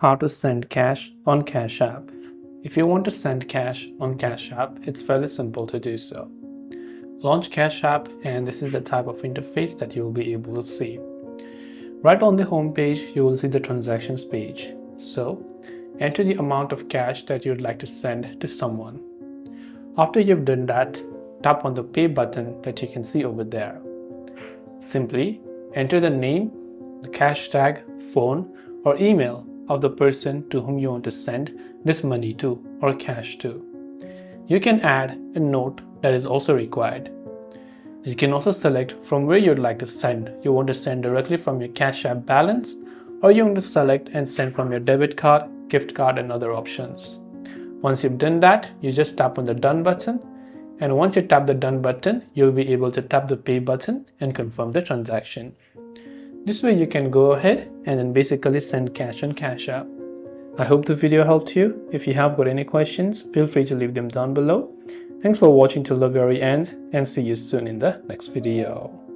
How to send cash on Cash App. If you want to send cash on Cash App, it's fairly simple to do so. Launch Cash App, and this is the type of interface that you will be able to see. Right on the home page, you will see the transactions page. So, enter the amount of cash that you'd like to send to someone. After you've done that, tap on the pay button that you can see over there. Simply enter the name, the cash tag, phone, or email of the person to whom you want to send this money to or cash to. You can add a note that is also required. You can also select from where you'd like to send. You want to send directly from your Cash App balance, or you want to select and send from your debit card, gift card, and other options. Once you've done that, you just tap on the Done button, and once you tap the Done button, you'll be able to tap the Pay button and confirm the transaction. This way you can go ahead and then basically send cash on Cash App. I hope the video helped you. If you have got any questions, feel free to leave them down below. Thanks for watching till the very end, and see you soon in the next video.